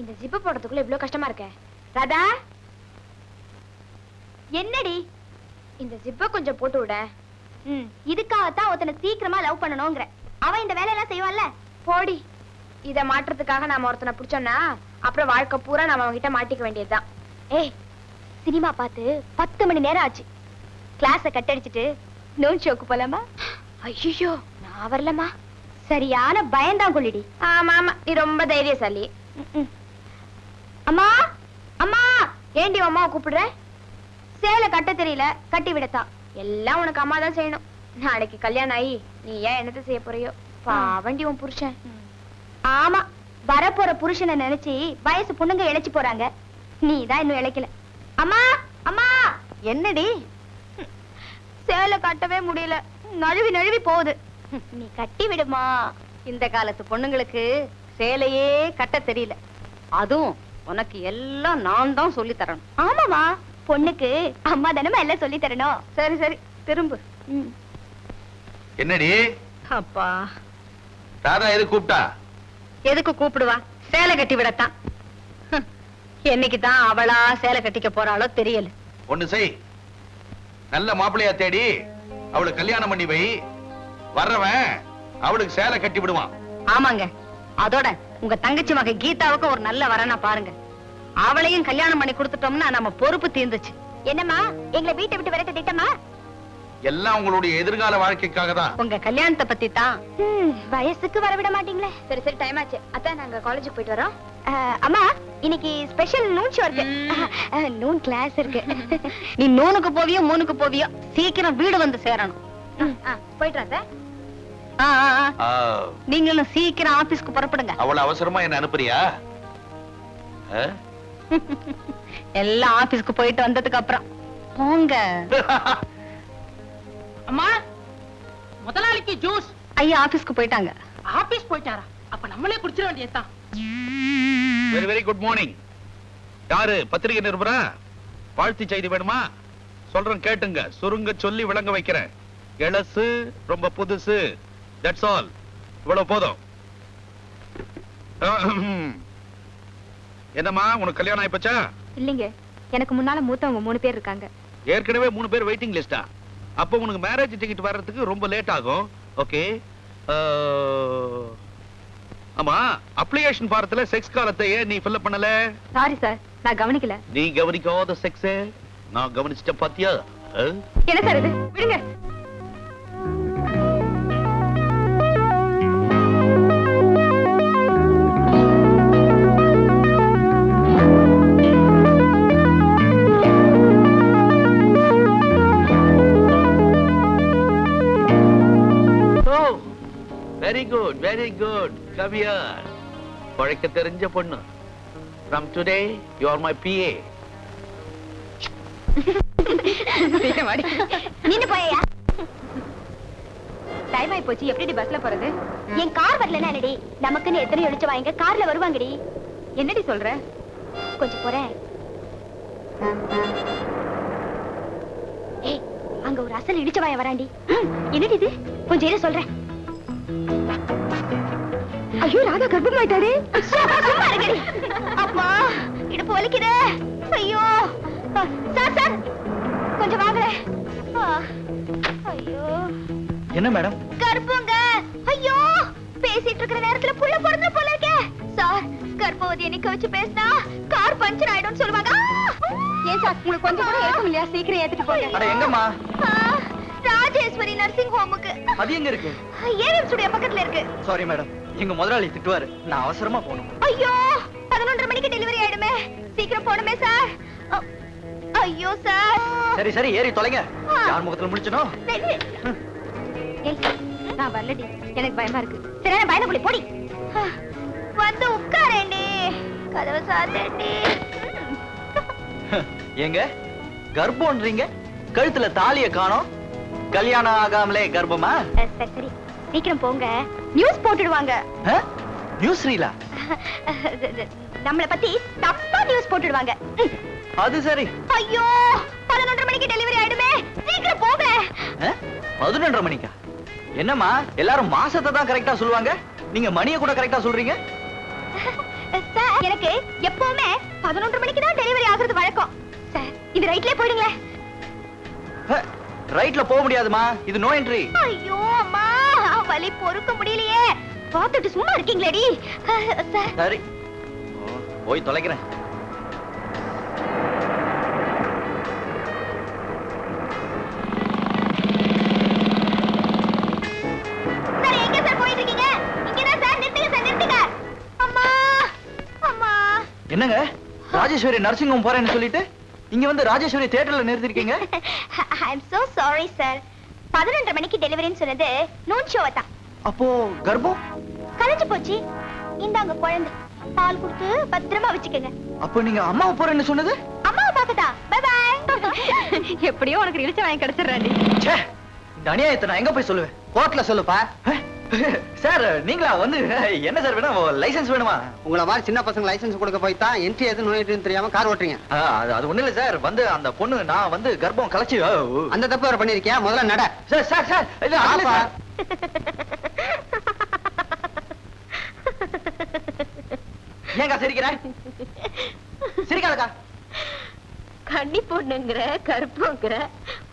இந்த ஜிப்பு போடுறதுக்குள்ள இவ்வளவு கஷ்டமா இருக்க ராதா. என்னடி இந்த ஜிப்ப கொஞ்சம் போட்டு விட. இதுக்காகத்தான் ஒருத்தனை சீக்கிரமா லவ் பண்ணணும்ங்கற. அவன் இந்த வேலையெல்லாம் செய்வான்ல. போடி. இத மாற்றத்துக்காக நாம ஒருத்தனை பிடிச்சோம்னா அப்புறம் வாழ்க்கை பூரா நாம அவன்கிட்ட மாட்டிக்க வேண்டியதுதான். ஏய், சினிமா பார்த்து 10 மணி நேரம் ஆச்சு. கிளாஸ கட் அடிச்சிட்டு நோன் ஷோக்கு போலாமா? ஐயோ, நான் வரலமா. சரியான பயந்தான் கொள்ளிடி. ஆமா ஆமா, நீ ரொம்ப தைரியசாலி. அம்மா அம்மா, ஏண்டி அம்மாவை கூப்பிடுற? சேலை கட்ட தெரியல, கட்டி விடத்தான். எல்லாம் உனக்கு அம்மா தான் செய்யணும். நாளைக்கு கல்யாணம் ஆகி நீ ஏன் என்னத்தை செய்ய போறியோ? பாவண்டி உன் புருஷன். ஆமா, வரப்போற புருஷனை நினைச்சு வயசு பொண்ணுங்க இழைச்சு போறாங்க. நீ தான் இன்னும் இழைக்கல. அம்மா அம்மா. என்னடி? சேலை கட்டவே முடியல, நழுவி நழுவி போகுது. நீ கட்டி விடுமா. இந்த காலத்து பொண்ணுங்களுக்கு சேலையே கட்ட தெரியல. அதுவும் உனக்கு எல்லாம் நான் தான் சொல்லி தரணும். ஆமாமா, பொண்ணுக்கு அம்மா தானமா எல்லாம் சொல்லி தரணும். சரி சரி, திரும்பு. என்னடி அப்பா, ராதா எது கூப்பிட்டா? எதுக்கு கூப்பிடுவா? சேலை கட்டி விடத்தான். என்னைக்கு தான் அவளா சேலை கட்டிக்க போறாளோ தெரியல. ஒண்ணு செய், நல்ல மாப்பிள்ளையா தேடி அவளுக்கு கல்யாணம் பண்ணி வை. வர்றவன் அவளுக்கு சேலை கட்டி விடுவான். ஆமாங்க, அதோட உங்க தங்கச்சி மக கீதாவுக்கு ஒரு நல்ல வரனா பாருங்க. அவளையும் கல்யாணம் பண்ணி கொடுத்துட்டோம்னா நம்ம பொறுப்பு தீர்ந்துச்சு. என்னம்மா, எங்களை வீட்டை விட்டு விரட்ட திட்டமா? எல்லாம் உங்களுடைய எதிர்கால வாழ்க்கைக்காக தான். உங்க கல்யாணத்தை பத்தி தான். வயசுக்கு வரவிட மாட்டீங்களே. சரி சரி, டைம் ஆச்சு. அதான் நாங்க காலேஜுக்கு போயிட்டு வரோம். அம்மா, இன்னைக்கு ஸ்பெஷல் நூன் ஷோ இருக்கு. நூன் கிளாஸ் இருக்கு. நீ நூனுக்கு போவியோ மூணுக்கு போவியோ, சீக்கிரம் வீடு வந்து சேரணும். போயிட்டு வந்த. நீங்களும் சீக்கிரம் ஆபீஸ்க்கு புறப்படுங்க. அவளை அவசரமா என்ன அனுப்புறியா? எல்லாம் ஆபீஸ்க்கு போயிட்டு வந்ததுக்கு அப்புறம் போங்க. அம்மா, முதலாளிக்கு ஜூஸ். ஐயா ஆபீஸ்க்கு போயிட்டாங்க. ஆபீஸ் போயிட்டாரா? அப்ப நம்மளே குடிச்சிட வேண்டியதுதான். Very very good morning. யாரு பத்திரிகை நிருபரா? வாழ்த்து செய்தி வேணுமா? சொல்றேன் கேட்டுங்க, சுருங்க சொல்லி விளங்க வைக்கிறேன். எழசு ரொம்ப புதுசு. That's all. இவ்வளவு போதும். என்னம்மா, உனக்கு கல்யாணம் ஆயிப்போச்சா? இல்லைங்க, எனக்கு முன்னால மூத்தவங்க 3 பேர் இருக்காங்க. ஏற்கனவே 3 பேர் வெயிட்டிங் லிஸ்டா? அப்போ உனக்கு மேரேஜ் டிக்கெட் வர்றதுக்கு ரொம்ப லேட் ஆகும். ஓகே. ஆமா, அப்ளிகேஷன் ஃபாரத்துல செக்ஸ் காலத்தை ஏன் நீ ஃபில் பண்ணல? சாரி சார், நான் கவனிக்கல. நீ கவனிக்காத செக்ஸ் நான் கவனிச்சிட்டேன் பாத்தியா? என்ன சார் இது? விடுங்க. Very good very good. Come here. பழைக்க தெரிஞ்ச பொண்ணு. From today you are my PA. நின்னு போயா. டைம் ஆயி போச்சு. எப்படி பஸ்ல போறது? என் கார் வரலனா என்னடி? நமக்குன்னு எத்தனை எழுச்சு வாங்க கார்ல வருவாங்கடி. என்னடி சொல்ற? கொஞ்சம் போறேன். ஏய், அங்க ஒரு அசல் இடிச்ச வாய வராண்டி. என்னடி இது? கொஞ்சம் இரு சொல்றேன். ஐயோ, ராதா கர்ப்பமாயிட்டாரு. சும்மா இருங்கடி. அம்மா, இடுப்பு வலிக்குதே. ஐயோ சார் சார், கொஞ்சம் வாங்க. ஐயோ. என்ன மேடம்? கர்ப்பங்க. ஐயோ, பேசிட்டு இருக்கிற நேரத்துல புள்ள பிறந்து போல இருக்கே. சார், கர்ப்பவதியை நிக்க வச்சு பேசினா கார் பஞ்சர் ஆயிடும்னு சொல்லுவாங்க. ஏன் சார், உங்களுக்கு கொஞ்சம் கூட ஏற்கும் இல்லையா? சீக்கிரம் ஏத்துட்டு போங்க. அட எங்கம்மா? ராஜேஸ்வரி நர்சிங் ஹோமுக்கு. அது எங்க இருக்கு? ஏவிஎம் ஸ்டுடியோ பக்கத்துல இருக்கு. சாரி மேடம், எங்க முதலாளி திட்டுவாரு. நான் அவசரமா போகணும். ஐயோ, 11:30 மணிக்கு டெலிவரி ஆயிடுமே. சீக்கிரம் போணுமே சார். ஐயோ சார். சரி சரி, ஏறி தொலைங்க. யார் முகத்துல முடிச்சனோ? ஏய், நான் வரலடி, எனக்கு பயமா இருக்கு. சரி, நான் பயந்து போடி. வந்து உட்காரேண்டி. கதவை சாத்தேண்டி. ஏங்க கர்ப்பம்ன்றீங்க, கழுத்துல தாலிய காணோம். கல்யாணம் ஆகாமலே கர்ப்பமா? சரி சரி, சீக்கிரம் போங்க. நியூஸ் போட்டுடுவாங்க. நியூஸ் ரீலா? நம்மள பத்தி தப்பா நியூஸ் போட்டுடுவாங்க. அது சரி. ஐயோ, 11:30 மணிக்கு டெலிவரி ஆயிடுமே. சீக்கிரம் போங்க. 11:30 மணிக்கா? என்னம்மா, எல்லாரும் மாசத்தை தான் கரெக்டா சொல்லுவாங்க, நீங்க மணியை கூட கரெக்டா சொல்றீங்க. சார் எனக்கு எப்பவுமே 11 மணிக்கு தான் டெலிவரி ஆகுறது வழக்கம். சார் இது ரைட்லயே போயிடுங்களேன். ரைட்ல போக முடியாதுமா, இது நோ என்ட்ரி. ஐயோ அம்மா, வலி பொறுக்க முடியலையே. பார்த்துட்டு சும்மா இருக்கீங்களேடி. சார் சரி, போய் தொலைக்கிறேன். சார் எங்க சார் போயிட்டு இருக்கீங்க? இங்கதான் சார், நிறுத்துங்க சார், நிறுத்துங்க. அம்மா அம்மா. என்னங்க ராஜேஸ்வரி நர்சிங் ஹோம் போறேன்னு சொல்லிட்டு இங்க வந்து ராஜேஸ்வரி தியேட்டர்ல நிறுத்திருக்கீங்க? ஐ அம் சோ சாரி சார். 11:30 மணிக்கு டெலிவரின்னு சொன்னது நூன் ஷோவை தான். அப்போ கர்ப்பம் கலைஞ்சு போச்சு. இந்தாங்க குழந்தை, பால் கொடுத்து பத்திரமா வச்சுக்கோங்க. அப்போ நீங்க அம்மாவை போறேன்னு சொன்னது? அம்மாவை பார்க்கதா? By by. எப்படியோ உனக்கு இழிச்ச வாங்கி கிடைச்சிடுறாண்டி. ச்சே, இந்த அநியாயத்தை நான் எங்க போய் சொல்லுவேன்? கோர்ட்ல சொல்லுப்பா. சார் நீங்களா வந்து என்ன சார் வேணும்? லைசென்ஸ் வேணுமா? உங்கள மாதிரி சின்ன பசங்க லைசென்ஸ் கொடுக்க போய் தான் என்ட்ரி எது நோய் தெரியாம கார் ஓட்டுறீங்க. அது ஒண்ணு இல்ல சார், வந்து அந்த பொண்ணு நான் வந்து கர்ப்பம் கலைச்சு அந்த தப்பு வேற பண்ணிருக்கியா? முதல்ல நட. சார் சார் சார் இல்ல அது இல்ல சார். ஏங்க சிரிக்கிற? சிரிக்காதக்கா. கன்னி பொண்ணுங்கிற கருப்புங்கிற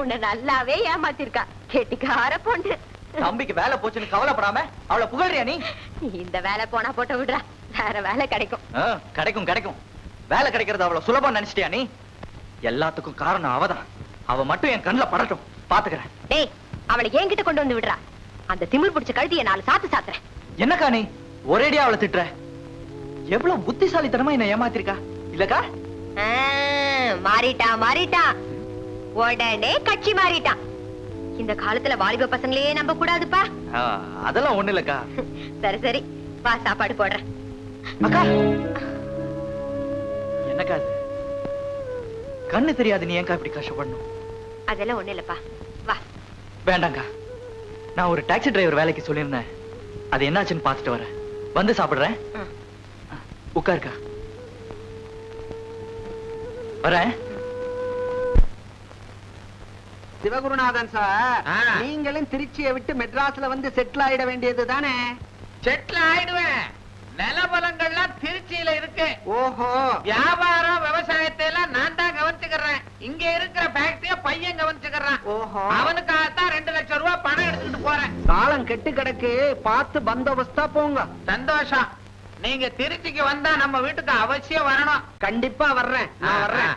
உன்னை நல்லாவே ஏமாத்திருக்கா. கெட்டிக்கார பொண்ணு. தம்பிக்கு வேலை போச்சுன்னு கவலைப்படாம அவளை புகழ்றியா நீ? இந்த வேலை போனா போட்ட விடுறா, வேற வேலை கிடைக்கும். கிடைக்கும் கிடைக்கும். வேலை கிடைக்கிறது அவ்வளவு சுலபம் நினைச்சிட்டியா நீ? எல்லாத்துக்கும் காரணம் அவதான். அவ மட்டும் என் கண்ணுல படட்டும், பாத்துக்கிறேன். டேய், அவளை என்கிட்ட கொண்டு வந்து விடுறா. அந்த திமிர் பிடிச்ச கழுதியை 4 சாத்து சாத்துறேன். என்னக்கா நீ ஒரேடியா அவளை திட்டுற? எவ்வளவு புத்திசாலித்தனமா என்ன ஏமாத்திருக்கா இல்லக்கா? மாறிட்டா மாறிட்டா, உடனே கட்சி மாறிட்டான். இந்த காலத்துல வாலிப பசங்களே நம்ப கூடாதுப்பா. அதெல்லாம் ஒண்ணு இல்லக்கா. சரி சரி, வா சாப்பாடு போடுறேன். அக்கா என்னக்கா இது? கண்ணு தெரியாது நீ ஏன்க்கா இப்படி கஷ்டப்படணும்? அதெல்லாம் ஒண்ணு இல்லப்பா, வா. வேண்டாங்கா, நான் ஒரு டாக்ஸி டிரைவர் வேலைக்கு சொல்லியிருந்தேன். அது என்னாச்சுன்னு பாத்துட்டு வரேன், வந்து சாப்பிடுறேன். உட்காருக்கா. வரேன். சிவகுருநாதன் சார், நீங்களும் திருச்சியை விட்டு மெட்ராஸ்ல வந்து செட்டில் ஆயிட வேண்டியது தானே? செட்டில் ஆயிடுவேன். நிலபலங்கள்லாம் திருச்சியில இருக்கு. ஓஹோ. வியாபாரம் விவசாயத்தை எல்லாம் நான் தான் கவனிச்சுக்கிறேன். இங்க இருக்கிற ஃபேக்டரிய பையன் கவனிச்சுக்கிறான். ஓஹோ. அவனுக்காகத்தான் 2 லட்சம் ரூபாய் பணம் எடுத்துட்டு போறேன். காலம் கெட்டு கிடக்கு, பார்த்து பந்தோபஸ்தா போங்க. சந்தோஷம். நீங்க திருச்சிக்கு வந்தா நம்ம வீட்டுக்கு அவசியம் வரணும். கண்டிப்பா வர்றேன், நான் வர்றேன்.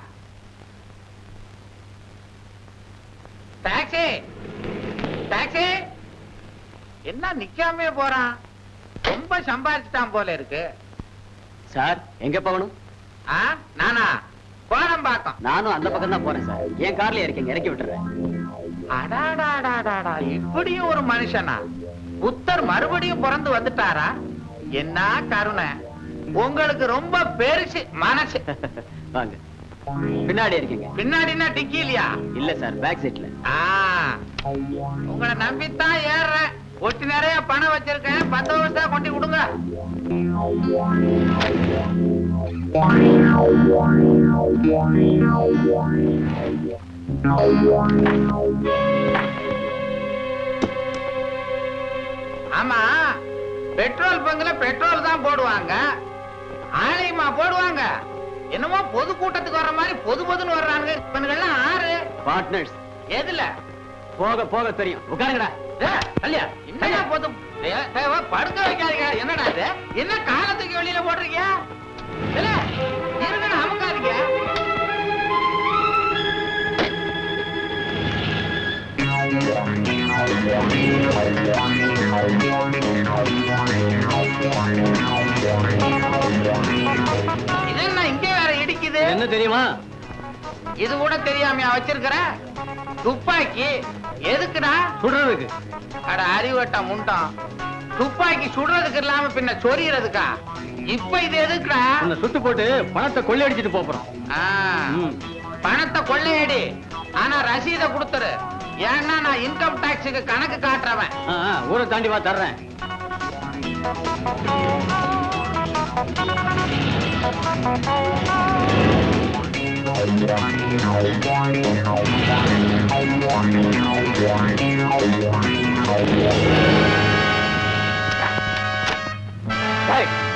Taxi taxi. என்ன நிக்காமே போறான்? ரொம்ப சம்பாதிச்சுட்டான் போல இருக்கு. சார் எங்க போகணும்? நானா கோடம்பாக்கம். நானும் அந்த பக்கம் தான் போறேன் சார். என் கார்ல இருக்கீங்க, இறக்கி விட்டுறேன். அடாடாடாடாடா, இப்படியும் ஒரு மனுஷனா? புத்தர் மறுபடியும் பிறந்து வந்துட்டாரா? என்ன கருணை! உங்களுக்கு ரொம்ப பெருசு மனசு. வாங்க, பின்னாடி இருக்கீங்க. பின்னாடினா டிக்கி இல்லையா? இல்ல சார், பேக் சீட்ல. உங்களை நம்பித்தான் ஏறுறேன். ஒட்டி நிறைய பணம் வச்சிருக்கேன், 10 வருஷம் கொண்டு விடுங்க. ஆமா, பெட்ரோல் பங்குல பெட்ரோல் தான் போடுவாங்க, ஆலயமா போடுவாங்க. என்னமோ பொது கூட்டத்துக்கு வர்ற மாதிரி பொது பொதுன்னு வர்றாங்க. இவனுங்கெல்லாம் ஆறு பார்ட்னர்ஸ். எதுல? போக போக தெரியும். உட்காருங்கடா. என்னடா பொது? படுக்க வைக்காதீங்க. என்னடா இது? என்ன காலத்துக்கு வெளியில போடுறீங்க? இருங்கடா, அமுக்காதீங்க. இதென்ன இங்க வேற இடிக்குது? என்ன தெரியுமா? இது கூட தெரியாமையா வச்சிருக்கிற? துப்பாக்கி எதுக்குடா? சுடுறதுக்கு. அட அறிவட்ட முண்டம். துப்பாக்கி சுடுறதுக்கு இல்லாம பின்ன சொரியறதுக்கா? இப்ப இது எதுக்குடா? உன்னை சுட்டு போட்டு பணத்தை கொள்ளையடிச்சிட்டு போறோம். பணத்தை கொள்ளையடி, ஆனா ரசீதை கொடுத்துரு. ஏன்னா நான் இன்கம் டாக்ஸுக்கு கணக்கு காட்டுறவன். ஊரை தாண்டி வா, தர்றேன்.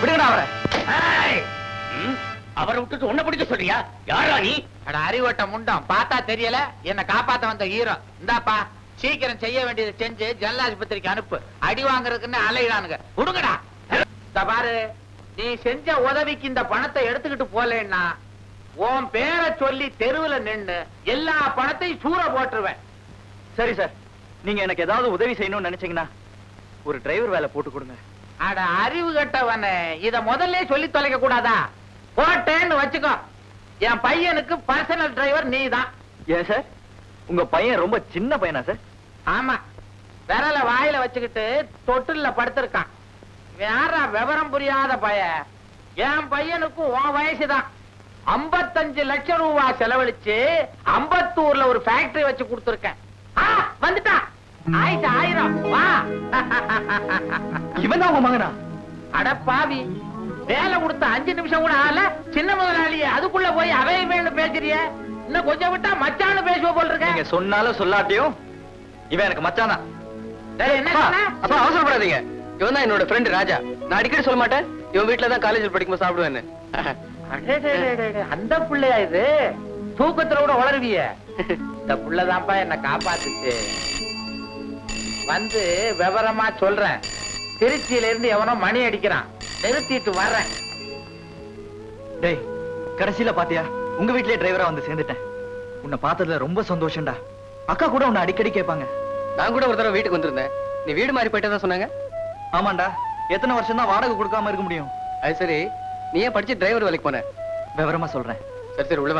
விடுங்கடா அவரை. அவரை விட்டுட்டு உன்னை பிடிக்க சொல்றியா? யாரா நீ? அட அறிவட்ட முண்டம், பார்த்தா தெரியல என்ன காப்பாத்த வந்த ஹீரோ. இந்தாப்பா, சீக்கிரம் செய்ய வேண்டியதை செஞ்சு ஜல்ல ஆஸ்பத்திரிக்கு அனுப்பு. அடி வாங்குறதுக்குன்னு அலையிடானுங்க. விடுங்கடா. இந்த பாரு, நீ செஞ்ச உதவிக்கு இந்த பணத்தை எடுத்துக்கிட்டு போலேன்னா உன் பேரை சொல்லி தெருவுல நின்னு எல்லா பணத்தையும் சூற போட்டுருவேன். சரி சார், நீங்க எனக்கு ஏதாவது உதவி செய்யணும்னு நினைச்சீங்கன்னா ஒரு டிரைவர் வேலை போட்டு கொடுங்க. அட அறிவு கட்டவனே, இத முதல்ல சொல்லி தொலைக்க கூடாதா? போட்டேன்னு வச்சுக்கோ, என் பையனுக்கு பர்சனல் டிரைவர் நீதான். ஏன் சார், உங்க பையன் ரொம்ப சின்ன பையனா சார்? ஆமா, விரல வாயில வச்சுக்கிட்டு தொட்டில்ல படுத்திருக்கான். யாரா விவரம் புரியாத பையன். என் பையனுக்கும் உன் வயசுதான். 55 லட்சம் ரூபாய் செலவழிச்சு அம்பத்தூர்ல ஒரு ஃபேக்டரி வச்சு கொடுத்திருக்கேன். வந்துட்டான். ஆயிட்டு 1000 வா. இவன் தான் உங்க மகனா? அட பாவி, வேலை கொடுத்த 5 நிமிஷம் கூட ஆகல, சின்ன முதலாளி அதுக்குள்ள போய் அவை வேணு பேசுறிய. இன்னும் கொஞ்சம் விட்டா மச்சான்னு பேசுவ போல் இருக்க. நீங்க சொன்னாலும் சொல்லாட்டியும் இவன் எனக்கு மச்சான் தான். என்ன சொன்ன? அப்பா அவசரப்படாதீங்க. இவன் தான் என்னோட ஃப்ரெண்ட் ராஜா. நான் அடிக்கடி சொல்ல மாட்டேன், இவன் வீட்டுல தான் காலேஜில் படிக்கும்போது சாப்பிடுவேன்னு. அந்த பிள்ளையா இது? தூக்கத்துல கூட வளருவிய. இந்த புள்ளதான்ப்பா என்ன காப்பாத்துச்சு. வந்து விவரமா சொல்றேன். திருச்சியில இருந்து எவனோ மணி அடிக்கிறான், நிறுத்திட்டு வர்றேன். டேய், கடைசியில பாத்தியா, உங்க வீட்லயே டிரைவரா வந்து சேர்ந்துட்டேன். உன்னை பார்த்ததுல ரொம்ப சந்தோஷம்டா. அக்கா கூட உன்னை அடிக்கடி கேட்பாங்க. நான் கூட ஒரு தடவை வீட்டுக்கு வந்திருந்தேன். நீ வீடு மாறி போயிட்டதா சொன்னாங்க. ஆமாண்டா, எத்தனை வருஷம் தான் வாடகை கொடுக்காம இருக்க முடியும்? அது சரி, நீ ஏன் படிச்சு டிரைவர் வேலைக்கு போன? விவரமா சொல்றேன். சரி சரி, உள்ள வா.